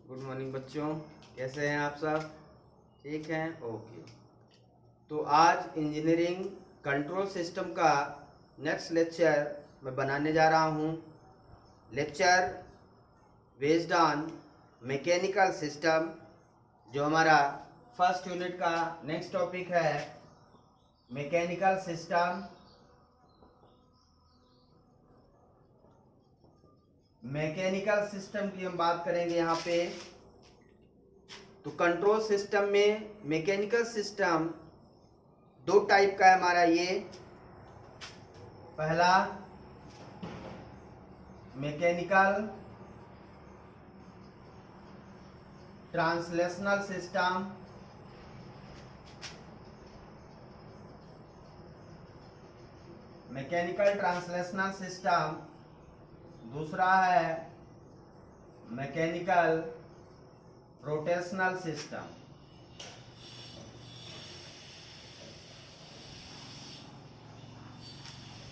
Good morning बच्चों, कैसे हैं आप सब? ठीक हैं? ओके। तो आज इंजीनियरिंग कंट्रोल सिस्टम का नेक्स्ट लेक्चर मैं बनाने जा रहा हूं। Lecture based on mechanical system, जो हमारा फर्स्ट यूनिट का नेक्स्ट टॉपिक है मैकेनिकल सिस्टम। मैकेनिकल सिस्टम की हम बात करेंगे यहाँ पे। तो कंट्रोल सिस्टम में मैकेनिकल सिस्टम दो टाइप का है हमारा। ये पहला mechanical translational system, mechanical translational system. दूसरा है मैकेनिकल रोटेशनल सिस्टम।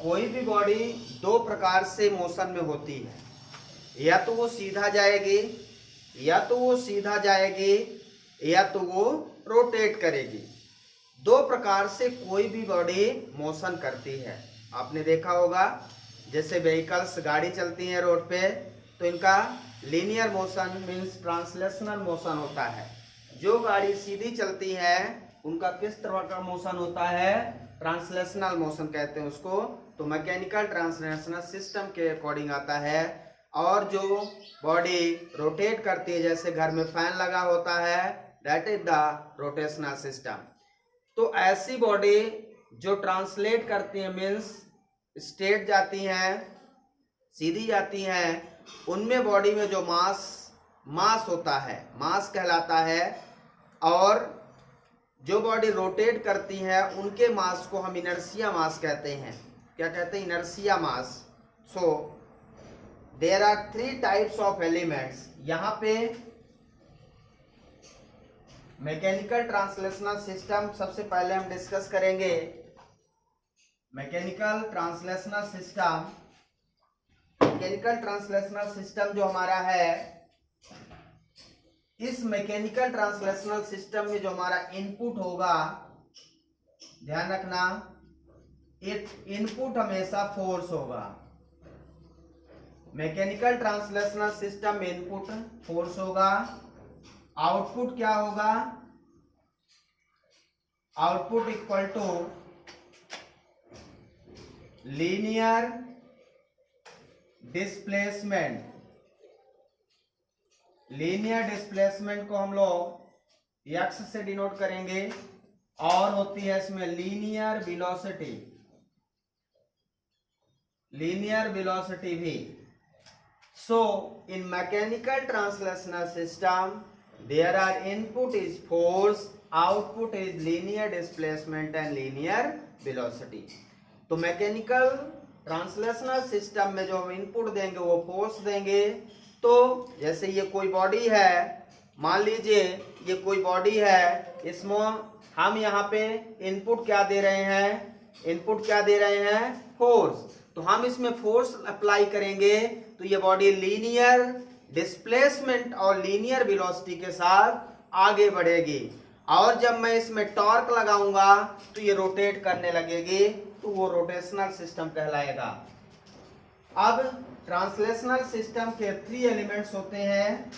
कोई भी बॉडी दो प्रकार से मोशन में होती है, या तो वो सीधा जाएगी, या तो वो सीधा जाएगी, या तो वो रोटेट करेगी। दो प्रकार से कोई भी बॉडी मोशन करती है। आपने देखा होगा, जैसे व्हीकल्स गाड़ी चलती है रोड पे, तो इनका linear motion means translational motion होता है। जो गाड़ी सीधी चलती है उनका किस तरह का मोशन होता है? ट्रांसलेशनल मोशन कहते हैं उसको। तो मैकेनिकल ट्रांसलेशनल सिस्टम के अकॉर्डिंग आता है। और जो बॉडी रोटेट करती है, जैसे घर में फैन लगा होता है, that is the rotational system. तो ऐसी बॉडी जो ट्रांसलेट करती है मीन्स स्ट्रेट जाती हैं, सीधी जाती हैं, उनमें बॉडी में जो मास होता है, मास कहलाता है। और जो बॉडी रोटेट करती है उनके मास को हम इनर्शिया मास कहते हैं। क्या कहते हैं? Inertia mass. So there are three types of elements. यहाँ पे मैकेनिकल ट्रांसलेशनल सिस्टम सबसे पहले हम डिस्कस करेंगे। Mechanical translational system, mechanical translational system जो हमारा है, इस मैकेनिकल ट्रांसलेशनल सिस्टम में जो हमारा इनपुट होगा, ध्यान रखना, इनपुट हमेशा फोर्स होगा। मैकेनिकल ट्रांसलेशनल सिस्टम में इनपुट फोर्स होगा, आउटपुट क्या होगा? Output equal to linear displacement. Linear displacement को हम लोग एक्स से डिनोट करेंगे, और होती है इसमें लीनियर वेलोसिटी, लीनियर वेलोसिटी भी। So in mechanical translational system there are input is force, output is linear displacement and linear velocity. तो मैकेनिकल ट्रांसलेशनल सिस्टम में जो हम इनपुट देंगे वो फोर्स देंगे। तो जैसे ये कोई बॉडी है, मान लीजिए ये कोई बॉडी है, इसमें हम यहाँ पे इनपुट क्या दे रहे हैं? इनपुट क्या दे रहे हैं? फोर्स। तो हम इसमें फोर्स अप्लाई करेंगे तो ये बॉडी लीनियर डिस्प्लेसमेंट और लीनियर वेलोसिटी के साथ आगे बढ़ेगी। और जब मैं इसमें टॉर्क लगाऊंगा तो ये रोटेट करने लगेगी, तो वो रोटेशनल सिस्टम कहलाएगा। अब ट्रांसलेशनल सिस्टम के थ्री एलिमेंट्स होते हैं।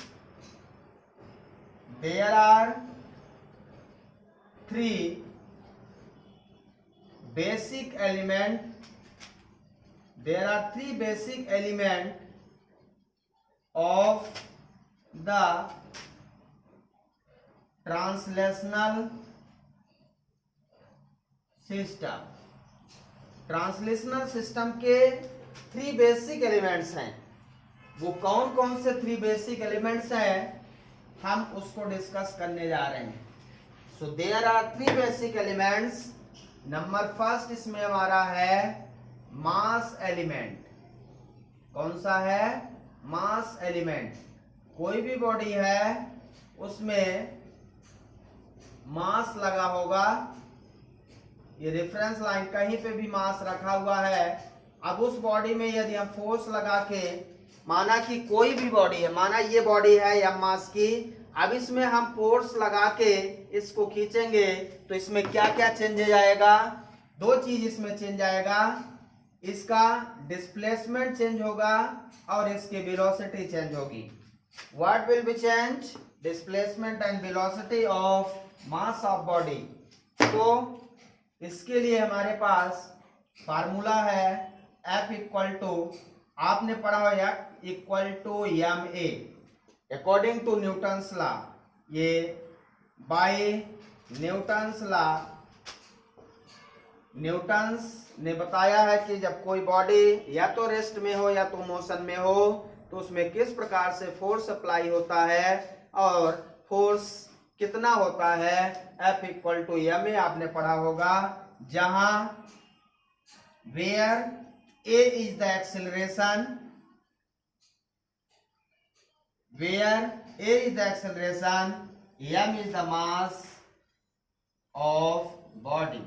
There are three basic element, there are three basic element of the translational system. Translational system के थ्री बेसिक एलिमेंट्स हैं। वो कौन कौन से थ्री बेसिक एलिमेंट्स हैं, हम उसको डिस्कस करने जा रहे हैं। So there are three basic elements. Number first इसमें हमारा है मास एलिमेंट। कौन सा है? Mass element. कोई भी बॉडी है उसमें मास लगा होगा, ये रेफरेंस लाइन कहीं पे भी मास रखा हुआ है। अब उस बॉडी में यदि हम फोर्स लगा के माना कि कोई भी बॉडी है, माना ये बॉडी है m मास की, अब इसमें हम फोर्स लगा के इसको खींचेंगे तो इसमें क्या क्या चेंज जाएगा? दो चीज इसमें चेंज आएगा, इसका डिस्प्लेसमेंट चेंज होगा और इसकी वेलोसिटी चेंज होगी। What will be change? Displacement and velocity of mass of body. तो इसके लिए हमारे पास फार्मूला है F इक्वल टू, आपने पढ़ा हो F equal to M A according to Newton's law, ये बाय न्यूटन्स लॉ। न्यूटन्स ने बताया है कि जब कोई बॉडी या तो रेस्ट में हो या तो मोशन में हो तो उसमें किस प्रकार से फोर्स अप्लाई होता है और फोर्स कितना होता है। F equal to M A आपने पढ़ा होगा, जहां where A is the acceleration, where A is the acceleration, m is the mass of body,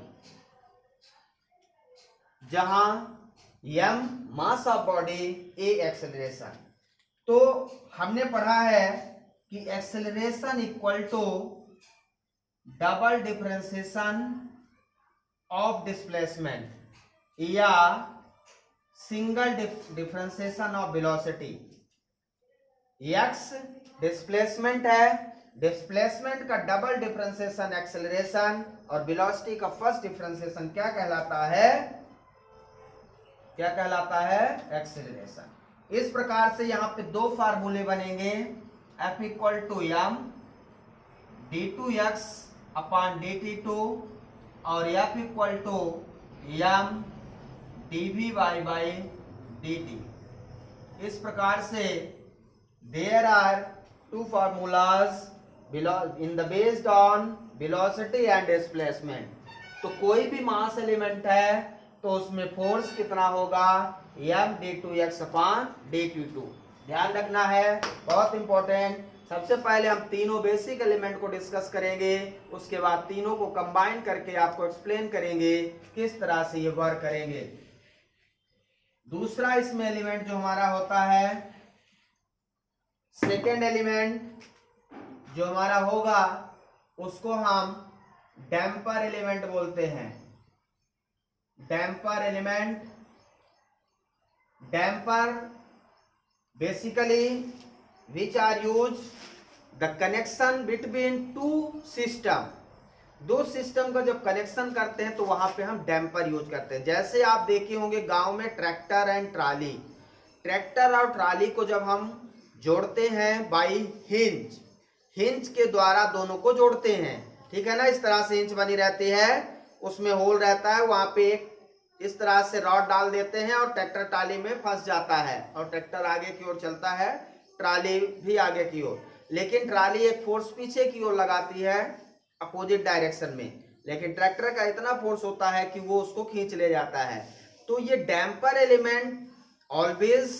जहां m mass of body, A acceleration। तो हमने पढ़ा है कि acceleration equal to double differentiation of displacement या single differentiation of velocity. x displacement है, displacement का double differentiation acceleration और वेलोसिटी का फर्स्ट डिफरेंशिएशन क्या कहलाता है? क्या कहलाता है? एक्सेलरेशन। इस प्रकार से यहाँ पे दो फार्मूले बनेंगे, F equal to m d2x upon dt2 और F equal to m dv by dt। इस प्रकार से there are two formulas in the based on velocity and displacement। तो कोई भी मास एलिमेंट है तो उसमें फोर्स कितना होगा? m d2x upon dt2। ध्यान रखना है, बहुत इंपॉर्टेंट। सबसे पहले हम तीनों बेसिक एलिमेंट को डिस्कस करेंगे, उसके बाद तीनों को कंबाइन करके आपको एक्सप्लेन करेंगे किस तरह से ये वर्क करेंगे। दूसरा इसमें एलिमेंट जो हमारा होता है, सेकेंड एलिमेंट जो हमारा होगा उसको हम डैम्पर एलिमेंट बोलते हैं। Damper element, damper basically which are use the connection between two system. दो सिस्टम का जब कनेक्शन करते हैं तो वहां पे हम डैम्पर यूज करते हैं। जैसे आप देखे होंगे गांव में ट्रैक्टर एंड ट्राली, ट्रैक्टर और ट्राली को जब हम जोड़ते हैं बाई हिंज, हिंज के द्वारा दोनों को जोड़ते हैं, ठीक है ना। इस तरह से हिंज बनी रहती है, उसमें होल रहता है, वहां पे एक इस तरह से रॉड डाल देते हैं और ट्रैक्टर ट्राली में फंस जाता है और ट्रैक्टर आगे की ओर चलता है, ट्राली भी आगे की ओर। लेकिन ट्राली एक फोर्स पीछे की ओर लगाती है अपोजिट डायरेक्शन में, लेकिन ट्रैक्टर का इतना फोर्स होता है कि वो उसको खींच ले जाता है। तो ये damper element always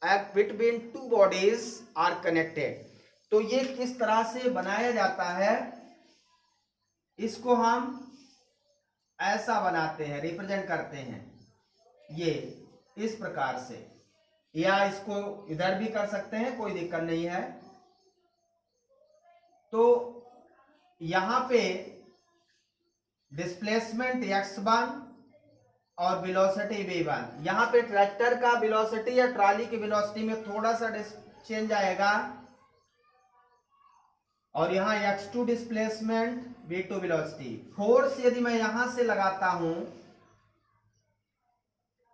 at between two bodies are connected. तो ये किस तरह से बनाया जाता है, इसको हम ऐसा बनाते हैं, रिप्रेजेंट करते हैं ये इस प्रकार से, या इसको इधर भी कर सकते हैं, कोई दिक्कत नहीं है। तो यहां पे डिस्प्लेसमेंट x1 और वेलोसिटी v1, यहां पे ट्रैक्टर का वेलोसिटी या ट्राली की वेलोसिटी में थोड़ा सा चेंज आएगा और यहाँ x2 displacement, v2 velocity. Force यदि मैं यहां से लगाता हूं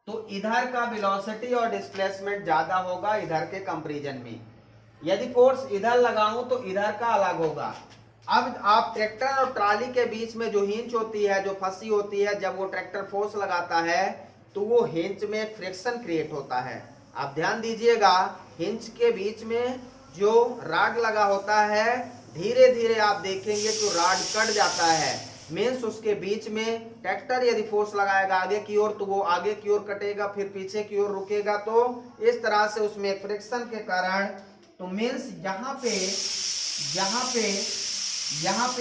तो इधर का वेलोसिटी और डिस्प्लेसमेंट ज्यादा होगा इधर के कंपैरिजन में। यदि फोर्स इधर लगाऊं तो इधर का अलग होगा। अब आप ट्रैक्टर और ट्राली के बीच में जो हिंज होती है, जो फंसी होती है, जब वो ट्रैक्टर फोर्स लगाता है तो वो हिंज में फ्रिक्शन क्रिएट होता है। आप ध्यान दीजिएगा, हिंज के बीच में जो रॉड लगा होता है, धीरे धीरे आप देखेंगे तो रॉड कट जाता है। मीन्स उसके बीच में ट्रैक्टर यदि फोर्स लगाएगा आगे की ओर तो वो आगे की ओर कटेगा, फिर पीछे की ओर रुकेगा। तो इस तरह से उसमें फ्रिक्शन के कारण, तो मीन्स यहाँ पे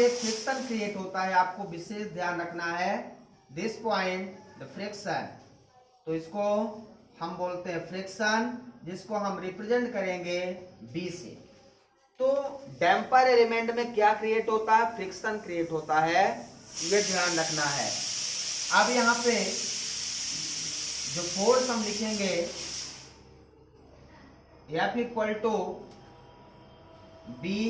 फ्रिक्शन क्रिएट होता है। आपको विशेष ध्यान रखना है, दिस पॉइंट द फ्रिक्शन। तो इसको हम बोलते हैं फ्रिक्शन, जिसको हम रिप्रेजेंट करेंगे B से। तो डैम्पर एलिमेंट में क्या क्रिएट होता है? फ्रिक्शन क्रिएट होता है, ये ध्यान रखना है। अब यहाँ पे जो फोर्स हम लिखेंगे F equal to b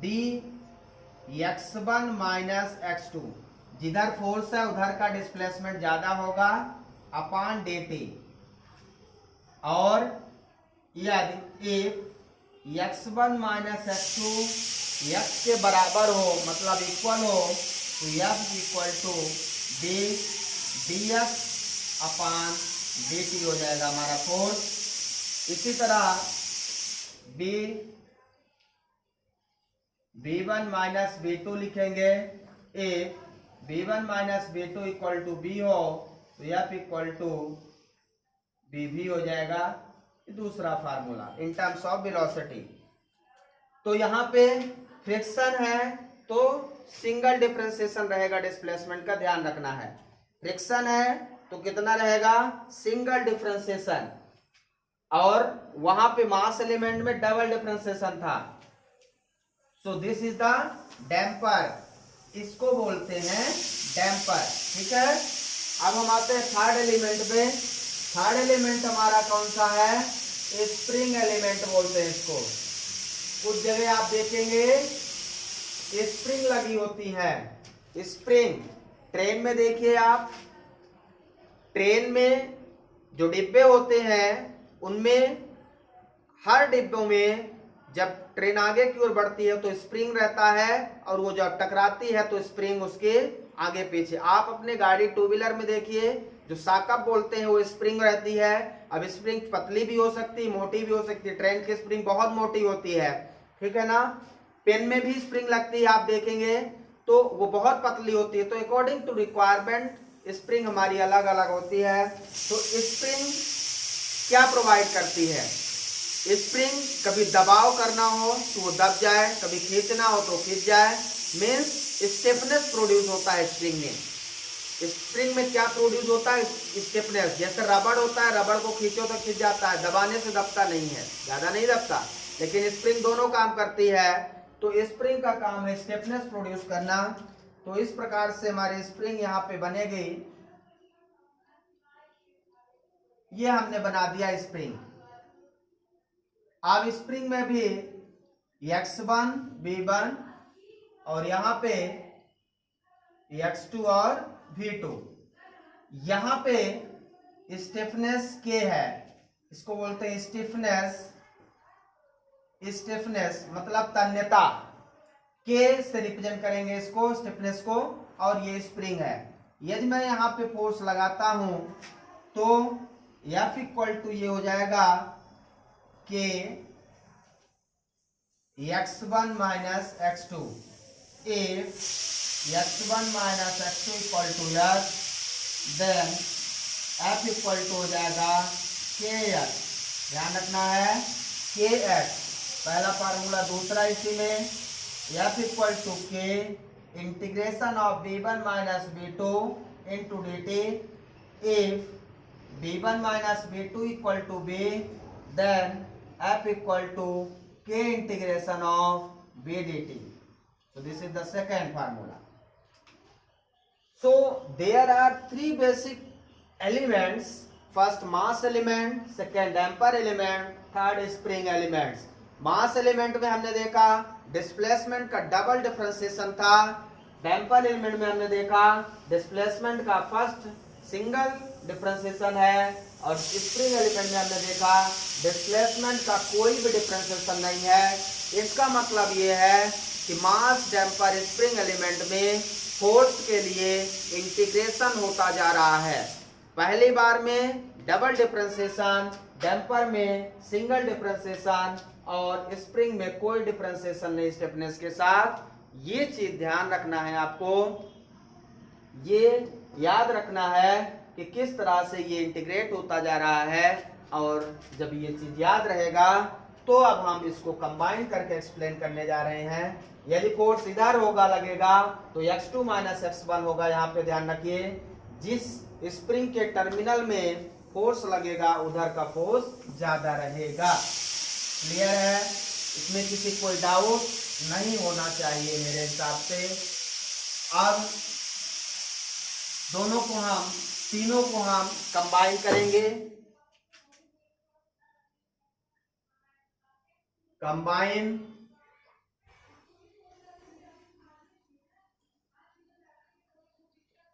d x1 minus x2, जिधर फोर्स है उधर का डिस्प्लेसमेंट ज्यादा होगा अपॉन dt, और यदि x1 माइनस x2 x के बराबर हो, मतलब इक्वल हो, तो F equal to d dx upon dt हो जाएगा हमारा फोर्स। इसी तरह b1 माइनस b2 लिखेंगे, b1 minus b2 equal to b हो तो F इक्वल टू bv हो जाएगा। दूसरा formula in terms of velocity. तो यहाँ पे फ्रिक्शन है तो सिंगल डिफरेंशिएशन रहेगा डिस्प्लेसमेंट का, ध्यान रखना है। फ्रिक्शन है तो कितना रहेगा? सिंगल डिफरेंशिएशन, और वहां पे मास एलिमेंट में डबल डिफरेंशिएशन था। So this is the damper, इसको बोलते हैं डैम्पर। ठीक है, अब हम आते हैं थर्ड एलिमेंट पे। थर्ड एलिमेंट हमारा कौन सा है? स्प्रिंग एलिमेंट बोलते हैं इसको। कुछ जगह आप देखेंगे स्प्रिंग लगी होती है। स्प्रिंग ट्रेन में देखिए आप, ट्रेन में जो डिब्बे होते हैं उनमें हर डिब्बों में जब ट्रेन आगे की ओर बढ़ती है तो स्प्रिंग रहता है, और वो जब टकराती है तो स्प्रिंग उसके आगे पीछे। आप अपने गाड़ी टू व्हीलर में देखिए, जो साकअप बोलते हैं वो स्प्रिंग रहती है। अब स्प्रिंग पतली भी हो सकती है, मोटी भी हो सकती है। ट्रेन की स्प्रिंग बहुत मोटी होती है, ठीक है ना। पेन में भी स्प्रिंग लगती है, आप देखेंगे तो वो बहुत पतली होती है। तो अकॉर्डिंग टू रिक्वायरमेंट स्प्रिंग हमारी अलग अलग होती है। तो स्प्रिंग क्या प्रोवाइड करती है? स्प्रिंग कभी दबाव करना हो तो वो दब जाए, कभी खींचना हो तो खींच जाए। मीन्स स्टिफनेस प्रोड्यूस होता है स्प्रिंग में। स्प्रिंग में क्या प्रोड्यूस होता है? स्टिफनेस। जैसे रबड़ होता है, रबड़ को खींचो तो खींच जाता है, दबाने से दबता नहीं है, ज्यादा नहीं दबता। लेकिन स्प्रिंग दोनों काम करती है। तो स्प्रिंग का काम है स्टिफनेस प्रोड्यूस करना। तो इस प्रकार से हमारी स्प्रिंग यहाँ पे बनेगी। ये हमने बना दिया स्प्रिंग। अब स्प्रिंग में भी x1 v1 और यहाँ पे x2 और v2। यहाँ पे स्टिफनेस k है, इसको बोलते हैं स्टिफनेस। स्टिफनेस मतलब तन्यता, k से रिप्रेजेंट करेंगे इसको, स्टिफनेस को। और ये स्प्रिंग है। यदि मैं यहाँ पे फोर्स लगाता हूं तो F इक्वल टू ये हो जाएगा k x1 minus x2। if x1 minus x2 equal to x, then F equal to हो जाएगा kx। ध्यान रखना है kx पहला फार्मूला। दूसरा इसी में F equal to k integration of v1 minus v2 into dt। If v1 minus v2 equal to b, then F equal to k integration of v dt. So this is the second formula. So there are three basic elements. First mass element, second damper element, third spring elements. Mass element में हमने देखा displacement का double differentiation था। Damper element में हमने देखा displacement का first single differentiation है, और स्प्रिंग एलिमेंट में हमने देखा डिस्प्लेसमेंट का कोई भी डिफरेंशिएशन नहीं है। इसका मतलब ये है कि मास डैम्पर स्प्रिंग एलिमेंट में फोर्स के लिए इंटीग्रेशन होता जा रहा है। पहली बार में डबल डिफरेंशिएशन, डैम्पर में सिंगल डिफरेंशिएशन, और स्प्रिंग में कोई डिफरेंशिएशन नहीं स्टिफनेस के साथ। ये चीज ध्यान रखना है आपको, ये याद रखना है कि किस तरह से ये इंटीग्रेट होता जा रहा है। और जब ये चीज याद रहेगा तो अब हम इसको कंबाइन करके एक्सप्लेन करने जा रहे हैं। यदि फोर्स इधर होगा लगेगा तो x2 माइनस x1 होगा, यहाँ पे ध्यान रखिए। जिस स्प्रिंग के टर्मिनल में फोर्स लगेगा उधर का फोर्स ज्यादा रहेगा। क्लियर है? इसमें किसी कोई डाउट नहीं होना चाहिए मेरे हिसाब से। अब तीनों को हम कंबाइन करेंगे। Combine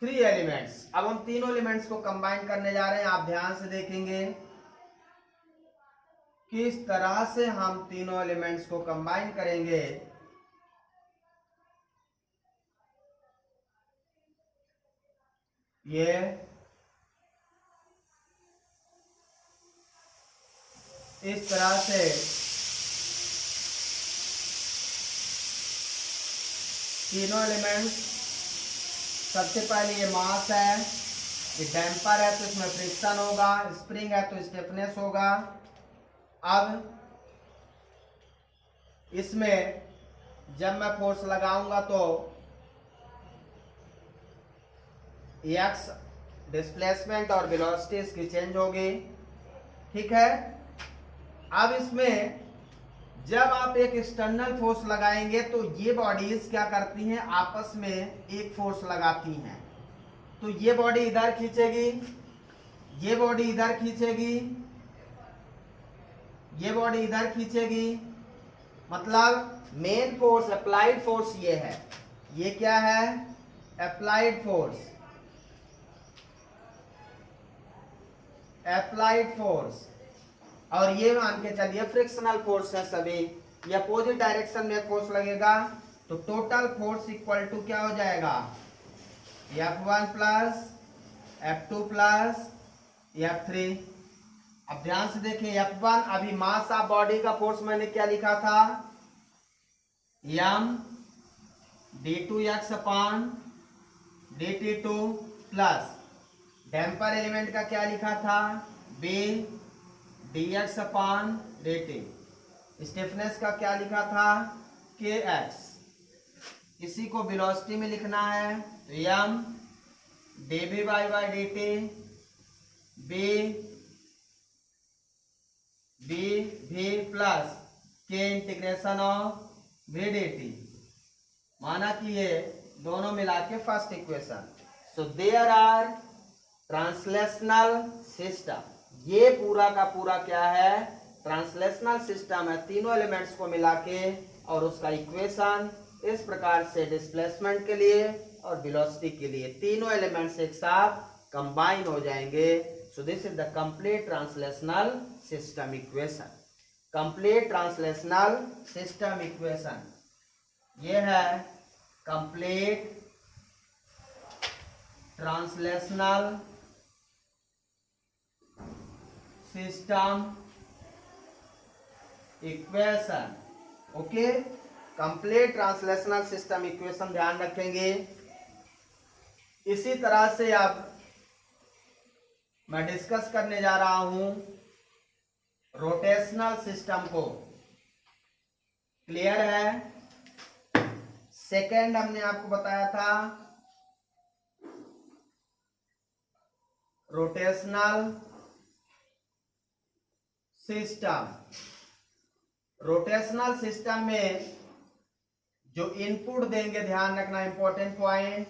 three elements. अब हम तीनों एलिमेंट्स को कंबाइन करने जा रहे हैं। आप ध्यान से देखेंगे किस तरह से हम तीनों एलिमेंट्स को कंबाइन करेंगे। ये इस तरह से तीनों एलिमेंट्स, सबसे पहले ये मास है, ये डैम्पर है तो इसमें फ्रिक्शन होगा, स्प्रिंग है तो स्टिफनेस होगा। अब इसमें जब मैं फोर्स लगाऊंगा तो एक्स डिस्प्लेसमेंट और वेलोसिटी इसकी चेंज होगी। ठीक है? अब इसमें जब आप एक एक्सटर्नल फोर्स लगाएंगे तो ये बॉडीज क्या करती हैं, आपस में एक फोर्स लगाती हैं। तो ये बॉडी इधर खींचेगी, ये बॉडी इधर खींचेगी, ये बॉडी इधर खींचेगी। मतलब मेन फोर्स, अप्लाइड फोर्स ये है। ये क्या है? Applied force. Applied force. और ये मान के चलिए फ्रिक्शनल फोर्स है सभी। ये अपोजिट डायरेक्शन में फोर्स लगेगा तो टोटल फोर्स इक्वल टू क्या हो जाएगा? F1 plus F2 plus F3। अब ध्यान से देखिए, F1 अभी मास ऑफ बॉडी का फोर्स मैंने क्या लिखा था? m d2x अपान dt2 प्लस डैम्पर एलिमेंट का क्या लिखा था? b dx अपान dt। स्टिफनेस का क्या लिखा था? kx। इसी को वेलोसिटी में लिखना है तो m dv by dt b v plus k integration of v dt। माना कि ये दोनों मिला के first equation. So there are translational system. ये पूरा का पूरा क्या है? ट्रांसलेशनल सिस्टम है, तीनों एलिमेंट्स को मिला के। और उसका इक्वेशन इस प्रकार से डिस्प्लेसमेंट के लिए और वेलोसिटी के लिए तीनों एलिमेंट्स एक साथ कंबाइन हो जाएंगे। So this is the complete translational system equation. Complete translational system equation ये है complete translational system equation. Okay, complete translational system equation ध्यान रखेंगे। इसी तरह से अब मैं डिस्कस करने जा रहा हूं रोटेशनल सिस्टम को। क्लियर है? सेकेंड हमने आपको बताया था रोटेशनल सिस्टम। रोटेशनल सिस्टम में जो इनपुट देंगे, ध्यान रखना इंपॉर्टेंट पॉइंट,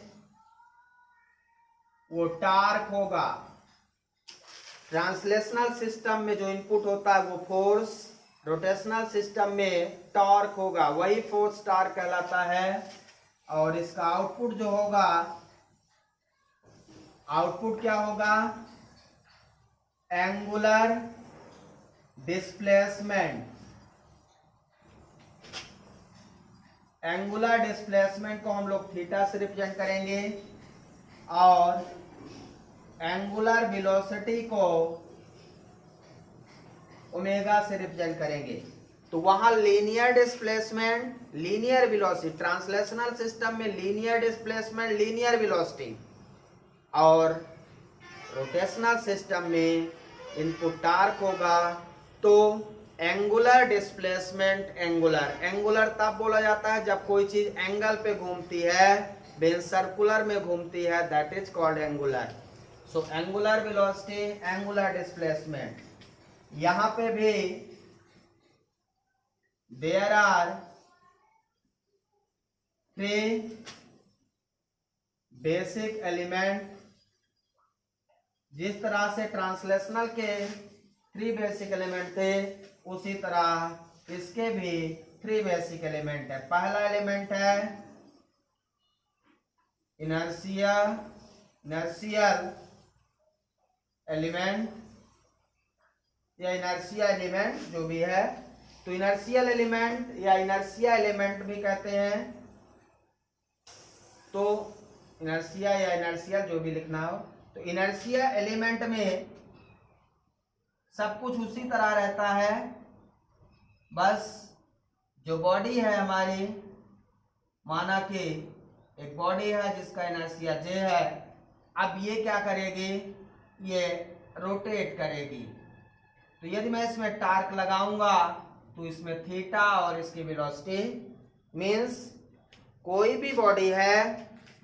वो टार्क होगा। ट्रांसलेशनल सिस्टम में जो इनपुट होता है वो फोर्स, रोटेशनल सिस्टम में टॉर्क होगा, वही फोर्स टॉर्क कहलाता है। और इसका आउटपुट जो होगा, आउटपुट क्या होगा? Angular displacement. एंगुलर डिस्प्लेसमेंट को हम लोग थीटा से रिप्रेजेंट करेंगे और एंगुलर वेलोसिटी को ओमेगा से रिप्रेजेंट करेंगे। तो वहां linear displacement, linear velocity, translational system में लीनियर डिस्प्लेसमेंट, लीनियर वेलोसिटी, और रोटेशनल सिस्टम में इनपुट टार्क होगा। तो एंगुलर डिस्प्लेसमेंट, एंगुलर तब बोला जाता है जब कोई चीज एंगल पे घूमती है, बेन सर्कुलर में घूमती है, that is called angular. So angular velocity, angular displacement, यहां पे भी there are three basic element. जिस तरह से ट्रांसलेशनल के थ्री बेसिक एलिमेंट थे, उसी तरह इसके भी थ्री बेसिक एलिमेंट है। पहला एलिमेंट है इनर्शियल एलिमेंट या इनर्शिया एलिमेंट जो भी है, तो इनर्शियल एलिमेंट या इनर्शिया एलिमेंट भी कहते हैं। तो इनर्शिया या इनर्शियल जो भी लिखना हो, तो इनर्शिया एलिमेंट में सब कुछ उसी तरह रहता है, बस जो बॉडी है हमारी, माना कि एक बॉडी है जिसका इनर्शिया जे है, अब ये क्या करेगी, ये रोटेट करेगी। तो यदि मैं इसमें टार्क लगाऊंगा तो इसमें थीटा और इसकी वेलोसिटी, मींस कोई भी बॉडी है,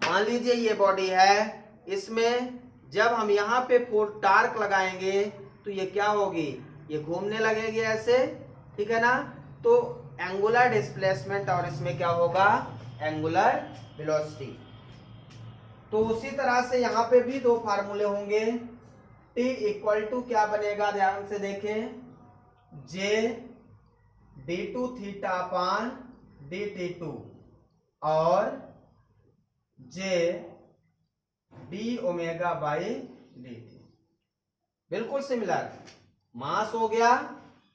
मान लीजिए ये बॉडी है, इसमें जब हम यहाँ पे टार्क लगाएंगे तो ये क्या होगी, ये घूमने लगेगी ऐसे, ठीक है ना। तो एंगुलर डिस्प्लेसमेंट और इसमें क्या होगा, एंगुलर वेलोसिटी। तो उसी तरह से यहाँ पे भी दो फार्मूले होंगे। T इक्वल टू क्या बनेगा, ध्यान से देखें, J d2 theta upon dt2 और J d omega by dt। बिल्कुल सिमिलर। मास हो गया,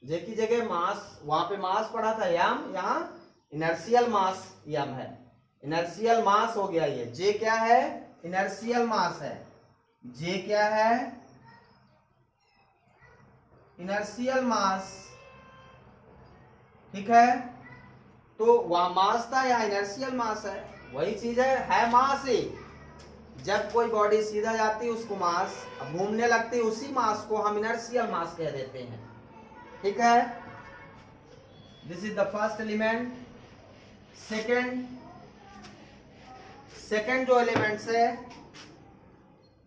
जे की जगह मास, वहां पे मास पड़ा था यम, यहाँ इनर्शियल मास यम है, इनर्शियल मास हो गया। ये जे क्या है, इनर्शियल मास है। जे क्या है, इनर्शियल मास, ठीक है। तो वहां मास था, यहाँ इनर्शियल मास है, वही चीज है मास ही। जब कोई बॉडी सीधा जाती है उसको मास, अब घूमने लगती है उसी मास को हम इनर्शियल मास कह देते हैं, ठीक है। This is the first element. Second जो एलिमेंट्स है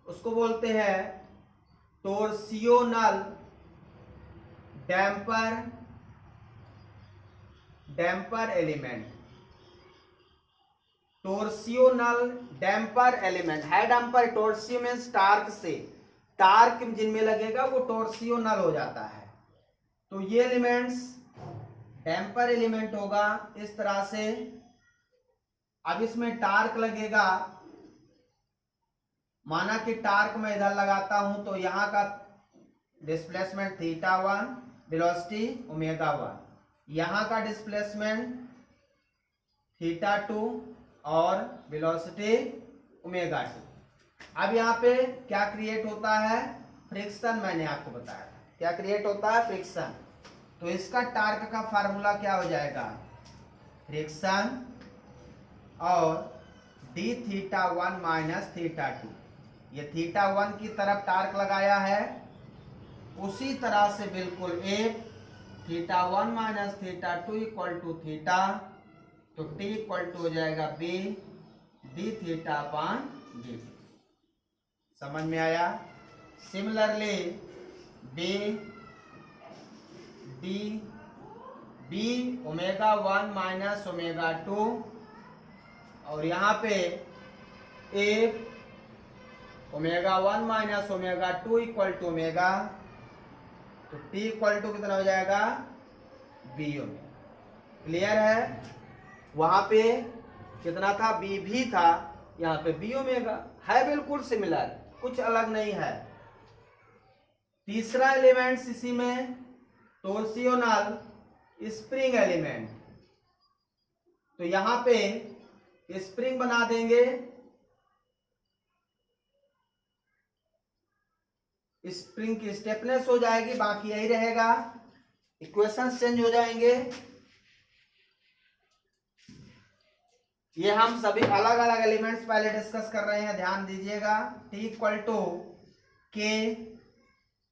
उसको बोलते हैं टोर्सियोनल डैम्पर एलिमेंट। टोर्सियोनल डैम्पर एलिमेंट है, डैम्पर, टोर्सियो मींस टार्क से, टार्क जिनमें लगेगा वो टोर्सियोनल हो जाता है। तो ये एलिमेंट्स डैम्पर एलिमेंट होगा इस तरह से। अब इसमें टार्क लगेगा, माना कि टार्क मैं इधर लगाता हूं तो यहां का डिस्प्लेसमेंट थीटा 1, वेलोसिटी ओमेगा 1, यहां का डिस्प्लेसमेंट थीटा 2 और वेलोसिटी ओमेगा 2। अब यहाँ पे क्या क्रिएट होता है, फ्रिक्शन। मैंने आपको बताया क्या क्रिएट होता है, फ्रिक्शन। तो इसका टार्क का फार्मूला क्या हो जाएगा, फ्रिक्शन और d थीटा 1 माइनस थीटा 2। ये थीटा 1 की तरफ टार्क लगाया है, उसी तरह से बिल्कुल एक theta 1 minus theta 2 equal to theta, तो t इक्वल टू हो जाएगा b d theta upon dt। समझ में आया। Similarly b omega 1 minus omega 2, और यहाँ पे a omega 1 minus omega 2 equal to omega, तो t इक्वल टू कितना हो जाएगा, b ओमेगा। क्लियर है। वहां पे कितना था, b भी था, यहाँ पे b ओमेगा है, बिल्कुल सिमिलर, कुछ अलग नहीं है। तीसरा एलिमेंट इसी में टोर्सियोनल स्प्रिंग एलिमेंट। तो यहां पे स्प्रिंग बना देंगे, स्प्रिंग की स्टेपनेस हो जाएगी, बाकी यही रहेगा, इक्वेशंस चेंज हो जाएंगे। ये हम सभी अलग अलग एलिमेंट्स पहले डिस्कस कर रहे हैं, ध्यान दीजिएगा। t equal to k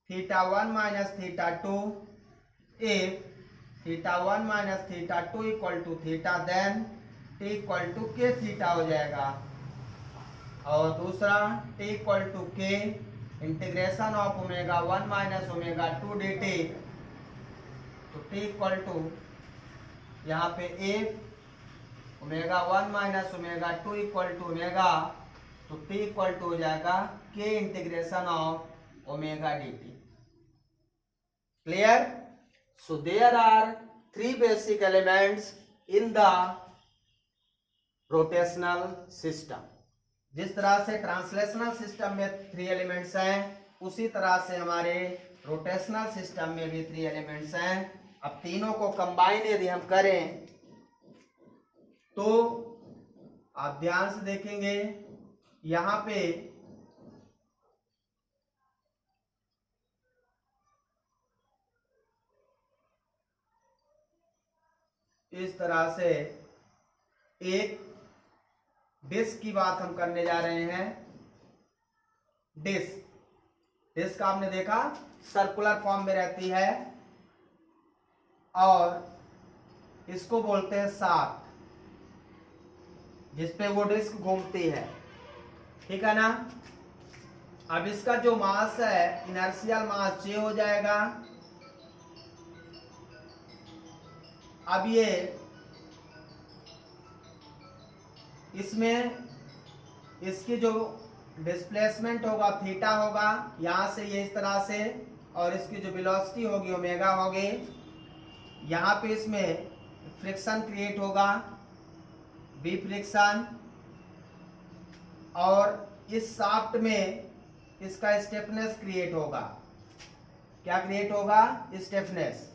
theta 1 minus theta 2, if theta 1 minus theta 2 equal to theta, then t equal to k theta हो जाएगा। और दूसरा t equal to k integration of omega 1 minus omega 2 dt, तो t इक्वल टू यहाँ पे a omega 1 minus omega 2 equal to omega, तो t equal to हो जाएगा k integration of omega dt। Clear? So there are 3 basic elements in the rotational system. जिस तरह से translational system में 3 एलिमेंट्स हैं, उसी तरह से हमारे रोटेशनल सिस्टम में भी 3 एलिमेंट्स हैं। अब तीनों को कंबाइन यदि हम करें तो आप ध्यान से देखेंगे यहां पे इस तरह से एक डिस्क की बात हम करने जा रहे हैं। डिस्क आपने देखा सर्कुलर फॉर्म में रहती है और इसको बोलते हैं शाफ्ट, जिसपे वो डिस्क घूमती है, ठीक है ना। अब इसका जो मास है, इनर्शियल मास J हो जाएगा। अब ये इसमें इसकी जो डिस्प्लेसमेंट होगा थीटा होगा, यहां से ये इस तरह से, और इसकी जो वेलोसिटी होगी ओमेगा होगी। यहाँ पे इसमें फ्रिक्शन क्रिएट होगा, बी फ्रिक्शन, और इस शाफ्ट में इसका स्टेफनेस क्रिएट होगा। क्या क्रिएट होगा? स्टेफनेस।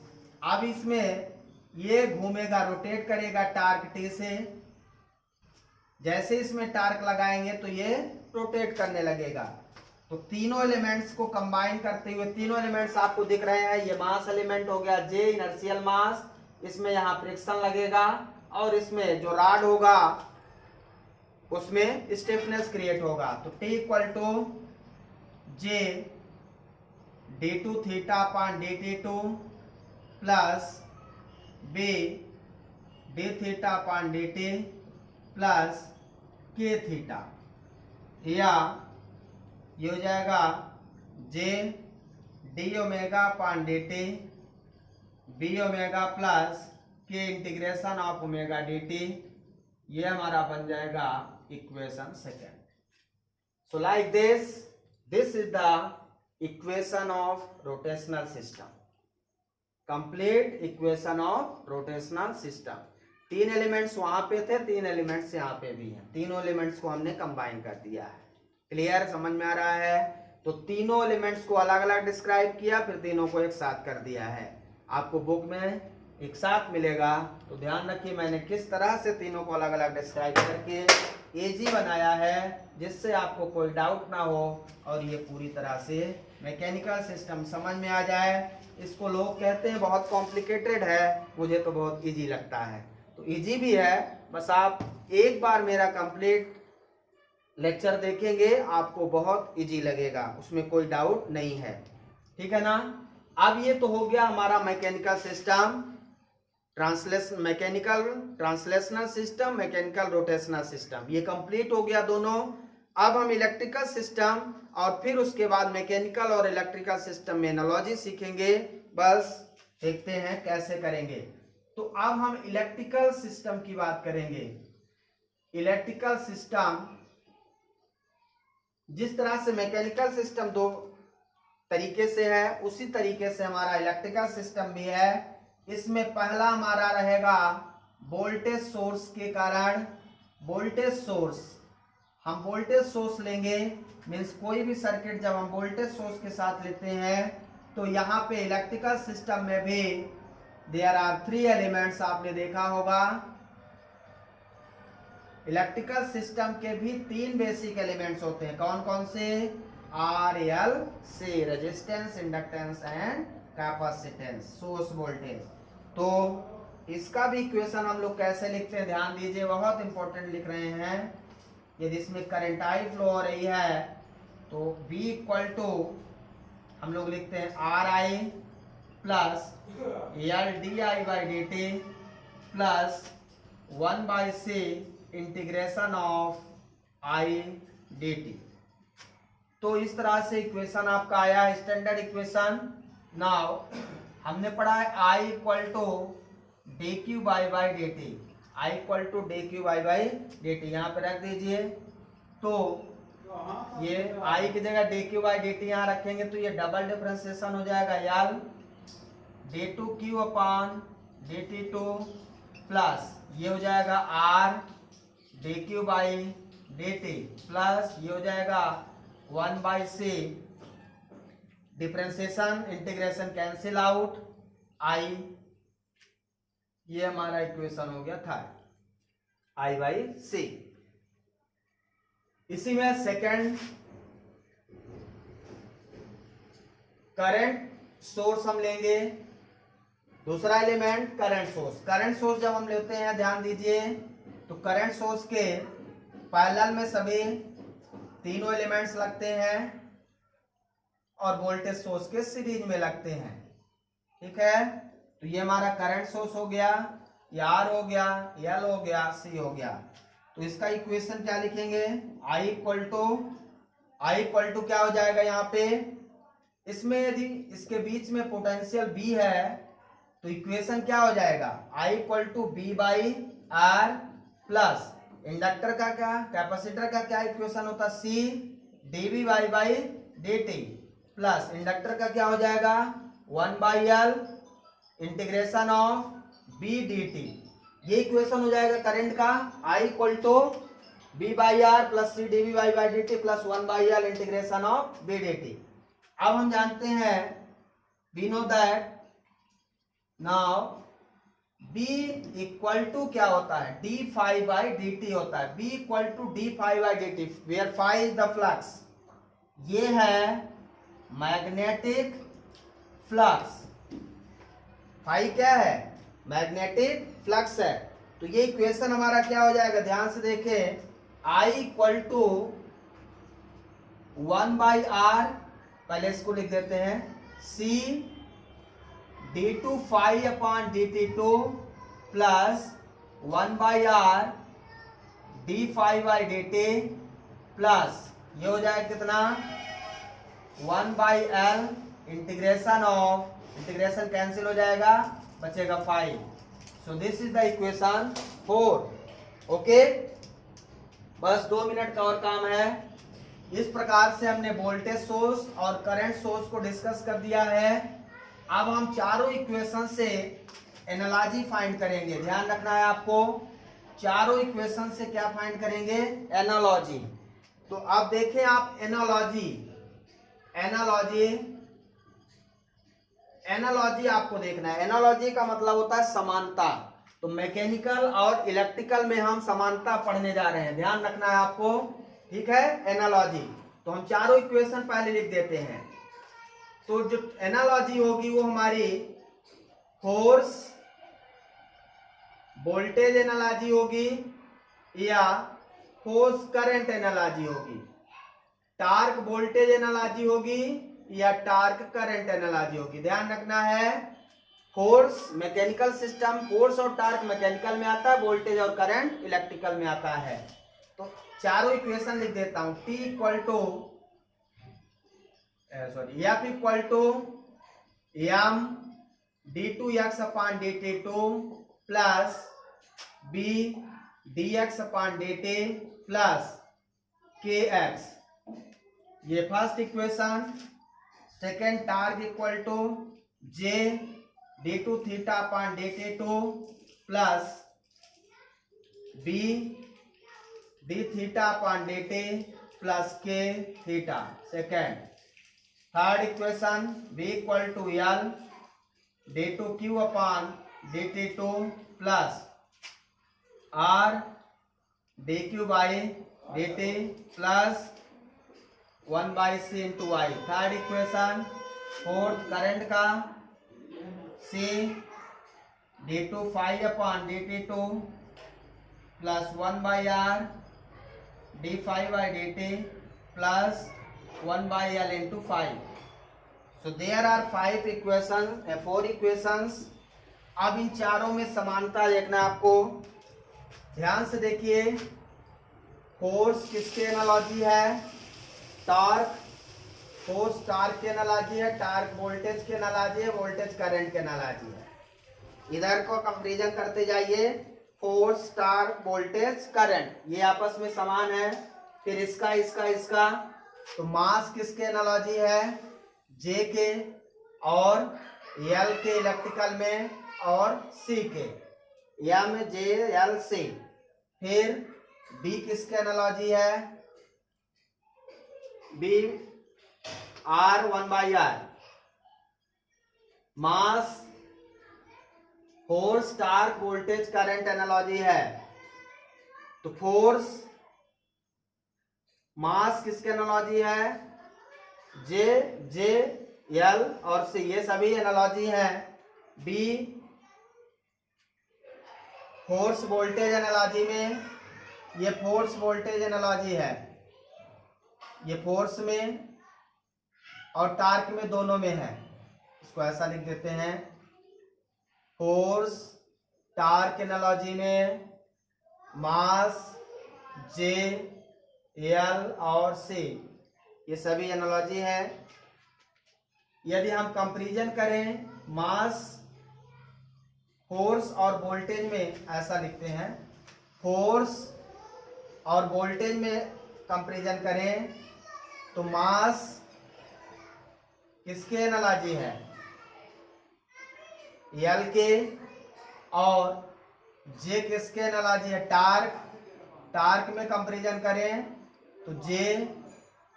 अब इसमें ये घूमेगा, रोटेट करेगा टार्क टी से। जैसे इसमें टार्क लगाएंगे तो ये रोटेट करने लगेगा। तो तीनों एलिमेंट्स को कंबाइन करते हुए, तीनों एलिमेंट्स आपको दिख रहे हैं। ये मास एलिमेंट हो गया J, इनर्शियल मास, इसमें यहाँ फ्रिक्शन लगेगा, और इसमें जो रॉड होगा उसमें स्टिफनेस क्रिएट होगा। तो T equal to J d2 theta upon dt2 plus B d theta upon dt plus k theta, या ये हो जाएगा J d omega upon dt b omega plus k integration of omega dt। ये हमारा बन जाएगा equation second. So like this is the equation of rotational system, complete equation of rotational system. 3 elements वहां पे थे, 3 एलिमेंट्स यहाँ पे भी हैं। तीनों एलिमेंट्स को हमने कंबाइन कर दिया है। क्लियर? समझ में आ रहा है? तो तीनों एलिमेंट्स को अलग अलग डिस्क्राइब किया, फिर तीनों को एक साथ कर दिया है। आपको बुक में एक साथ मिलेगा, तो ध्यान रखिए मैंने किस तरह से तीनों को अलग अलग डिस्क्राइब करके इजी बनाया है, जिससे आपको कोई डाउट ना हो और ये पूरी तरह से मैकेनिकल सिस्टम समझ में आ जाए। इसको लोग कहते हैं बहुत कॉम्प्लिकेटेड है, मुझे तो बहुत इजी लगता है। तो इजी भी है, बस आप एक बार मेरा कंप्लीट लेक्चर देखेंगे, आपको बहुत इजी लगेगा, उसमें कोई डाउट नहीं है। ठीक है ना? अब ये तो हो गया हमारा mechanical system, mechanical translational system, mechanical rotational system, ये कंप्लीट हो गया दोनों। अब हम इलेक्ट्रिकल सिस्टम और फिर उसके बाद मैकेनिकल और इलेक्ट्रिकल सिस्टम में एनालॉजी सीखेंगे। बस देखते हैं कैसे करेंगे। तो अब हम इलेक्ट्रिकल सिस्टम की बात करेंगे। इलेक्ट्रिकल सिस्टम, जिस तरह से मैकेनिकल सिस्टम 2 तरीके से है, उसी तरीके से हमारा इलेक्ट्रिकल सिस्टम भी है। इसमें पहला हमारा रहेगा वोल्टेज सोर्स के कारण। वोल्टेज सोर्स, हम वोल्टेज सोर्स लेंगे, मीन्स कोई भी सर्किट जब हम वोल्टेज सोर्स के साथ लेते हैं, तो यहाँ पे इलेक्ट्रिकल सिस्टम में भी देयर आर 3 एलिमेंट्स, आपने देखा होगा। इलेक्ट्रिकल सिस्टम के भी 3 बेसिक एलिमेंट्स होते हैं। कौन कौन से? RL से, resistance, inductance and capacitance, source voltage. तो इसका भी इक्वेशन हम लोग कैसे लिखते हैं, ध्यान दीजिए, बहुत इंपॉर्टेंट लिख रहे हैं। यदि इसमें करंट आई फ्लो हो रही है तो V इक्वल टू हम लोग लिखते हैं RI plus LdI/dt plus 1/C integration of I dt। तो इस तरह से इक्वेशन आपका आया है स्टैंडर्ड इक्वेशन। नाउ हमने पढ़ा है I equal to D Q by by D T, I equal to D Q by by D T यहाँ पे रख दीजिए। तो ये आई की जगह D Q by D T यहाँ रखेंगे तो ये डबल डिफरेंशिएशन हो जाएगा L D two Q upon D T two plus ये हो जाएगा R D Q by D T plus ये हो जाएगा 1/c differentiation integration cancel out I, ये हमारा इक्वेशन हो गया था I/c। इसी में सेकंड करंट सोर्स हम लेंगे, दूसरा element current source. Current source जब हम लेते हैं ध्यान दीजिए तो करंट सोर्स के पैरेलल में सभी तीनों एलिमेंट्स लगते हैं और वोल्टेज सोर्स के सीरीज में लगते हैं, ठीक है। तो ये हमारा करंट सोर्स हो गया, ये आर हो गया, एल हो गया, सी हो गया। तो इसका इक्वेशन क्या लिखेंगे, आई इक्वल टू क्या हो जाएगा यहाँ पे, इसमें यदि इसके बीच में पोटेंशियल बी है तो इक्वेशन क्या हो जाएगा, I equal to B by R plus inductor का क्या, कैपेसिटर का क्या इक्वेशन होता है, C D V by by D T plus inductor का क्या हो जाएगा 1/L integration of B D T. ये इक्वेशन हो जाएगा करंट का, I equal to B by R plus C D V by by D T plus 1/L integration of B D T. अब हम जानते हैं we know that now B equal to क्या होता है, d phi by D t होता है, B equal to d phi by D t where phi is the flux. ये है मैग्नेटिक फ्लक्स, फाई क्या है, मैग्नेटिक फ्लक्स है। तो ये इक्वेशन हमारा क्या हो जाएगा, ध्यान से देखें, I इक्वल टू 1/R, पहले इसको लिख देते हैं, C d2 phi upon dt2 plus 1/R d phi by dt plus ये हो जाएगा कितना 1/L integration of, integration cancel हो जाएगा, बचेगा 5। So this is the equation 4। Okay, बस 2 मिनट का और काम है। इस प्रकार से हमने वोल्टेज सोर्स और करंट सोर्स को डिस्कस कर दिया है। अब हम चारों इक्वेशन से एनालॉजी फाइंड करेंगे, ध्यान रखना है आपको, चारों इक्वेशन से क्या फाइंड करेंगे, एनालॉजी। तो अब देखें आप एनालॉजी आपको देखना है। एनालॉजी का मतलब होता है समानता। तो मैकेनिकल और इलेक्ट्रिकल में हम समानता पढ़ने जा रहे हैं, ध्यान रखना है आपको, ठीक है। एनालॉजी तो हम चारों इक्वेशन पहले लिख देते हैं। तो जो एनालॉजी होगी वो हमारी फोर्स वोल्टेज एनालॉजी होगी या फोर्स करंट एनालॉजी होगी, टार्क वोल्टेज एनालॉजी होगी या टार्क करंट एनालॉजी होगी। ध्यान रखना है, फोर्स मैकेनिकल सिस्टम, फोर्स और टार्क मैकेनिकल में आता है, वोल्टेज और करंट इलेक्ट्रिकल में आता है। तो चारों इक्वेशन लिख देता हूं, T equal to F equal to m d2x upon dt2 plus b dx upon dt plus kx, ये first equation. Second torque equal to j d2 theta upon dt2 plus b d theta upon dt plus k theta, second. Third equation v equal to L d2q upon dt2 plus r dq by dt plus 1/c into y, third equation. Fourth current का c d2 phi upon dt2 plus 1/R d phi by dt plus 1/L into 5. So there are 4 equations. अब इन चारों में समानता देखना है आपको, ध्यान से देखिए। फोर्स किसके एनालॉजी है, टॉर्क फोर्स टार्क की एनालॉजी है, टार्क वोल्टेज की एनालॉजी है, वोल्टेज करंट की एनालॉजी है। इधर को कंपैरिजन करते जाइए, फोर्स टार्क वोल्टेज करंट ये आपस में समान है। फिर इसका इसका इसका, तो मास किसके एनालॉजी है, जे के, और एल के इलेक्ट्रिकल में, और सी के, एम जे एल सी। फिर बी किसके एनालॉजी है, b are 1/r। Mass force torque voltage current analogy है, तो फोर्स मास किसके एनालॉजी है, जे जे एल और सी, ये सभी एनालॉजी है। बी फोर्स वोल्टेज एनालॉजी में, ये फोर्स वोल्टेज एनालॉजी है, ये फोर्स में और टार्क में दोनों में है। इसको ऐसा लिख देते हैं, फोर्स टार्क एनालॉजी में मास जे एल और सी, ये सभी एनालॉजी है। यदि हम कंपैरिजन करें मास फोर्स और वोल्टेज में, ऐसा लिखते हैं, फोर्स और वोल्टेज में कंपैरिजन करें तो मास किसके एनालॉजी है, एल के, और जे किसके एनालॉजी है, टार्क। टार्क में कंपैरिजन करें तो जे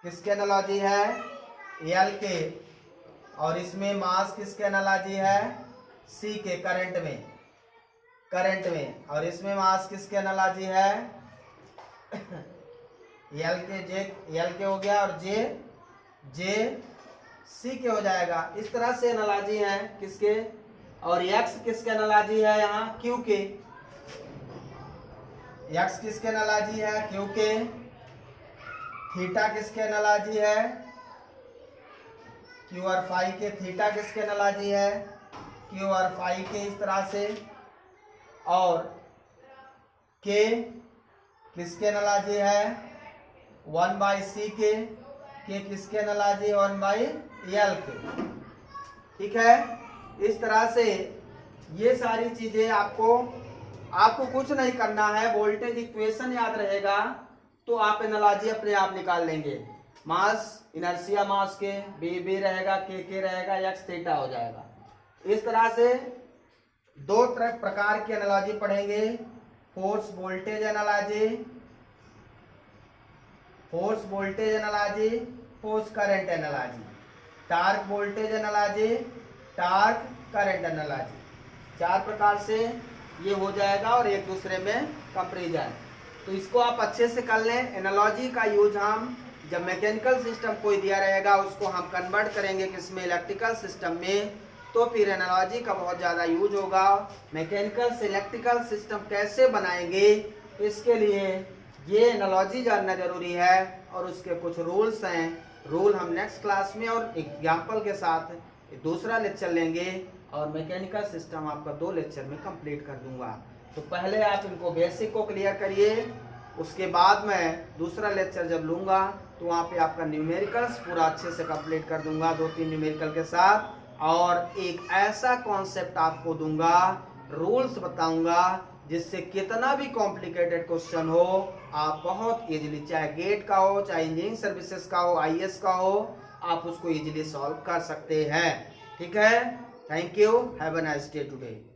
किसके एनालॉजी है, एल के, और इसमें मास किसके एनालॉजी है, सी के, करंट में, करंट में, और इसमें मास किसके एनालॉजी है, एल के, जे एल के हो गया, और जे जे सी के हो जाएगा। इस तरह से एनालॉजी है किसके, और एक्स किसके एनालॉजी है, यहाँ क्यू के, एक्स किसके एनालॉजी है, क्यू के। थीटा किसके एनालॉजी है, क्यू और फाई के। थीटा किसके एनालॉजी है, क्यू और फाई के, इस तरह से। और के किसके एनालॉजी है, 1/c के किसके एनालॉजी, 1/l के। ठीक है, इस तरह से ये सारी चीजें आपको कुछ नहीं करना है, वोल्टेज इक्वेशन याद रहेगा तो आप एनालॉजी अपने आप निकाल लेंगे। मास इनर्शिया मास के, बी रहेगा, के रहेगा, एक्स थीटा हो जाएगा। इस तरह से दो प्रकार की एनालॉजी पढ़ेंगे, force voltage analogy, force voltage analogy, force current analogy, torque voltage analogy, torque current analogy. 4 प्रकार से ये हो जाएगा, और एक दूसरे में कंपैरिजन। तो इसको आप अच्छे से कर लें। एनालॉजी का यूज हम जब मैकेनिकल सिस्टम कोई दिया रहेगा उसको हम कन्वर्ट करेंगे किसमें, इलेक्ट्रिकल सिस्टम में, तो फिर एनालॉजी का बहुत ज़्यादा यूज होगा। मैकेनिकल से इलेक्ट्रिकल सिस्टम कैसे बनाएंगे, इसके लिए ये एनालॉजी जानना जरूरी है, और उसके कुछ रूल्स हैं। रूल हम नेक्स्ट क्लास में और एग्जाम्पल के साथ दूसरा लेक्चर लेंगे, और मैकेनिकल सिस्टम आपका 2 लेक्चर में कंप्लीट कर दूंगा। तो पहले आप इनको बेसिक को क्लियर करिए, उसके बाद मैं दूसरा लेक्चर जब लूँगा तो वहाँ पे आपका न्यूमेरिकल्स पूरा अच्छे से कंप्लीट कर दूंगा, 2-3 न्यूमेरिकल के साथ, और एक ऐसा कॉन्सेप्ट आपको दूंगा, रूल्स बताऊंगा, जिससे कितना भी कॉम्प्लिकेटेड क्वेश्चन हो आप बहुत इजीली, चाहे गेट का हो, चाहे इंजीनियरिंग सर्विसेज का हो, आईएएस का हो, आप उसको इजीली सॉल्व कर सकते हैं। ठीक है, thank you, have a nice day today.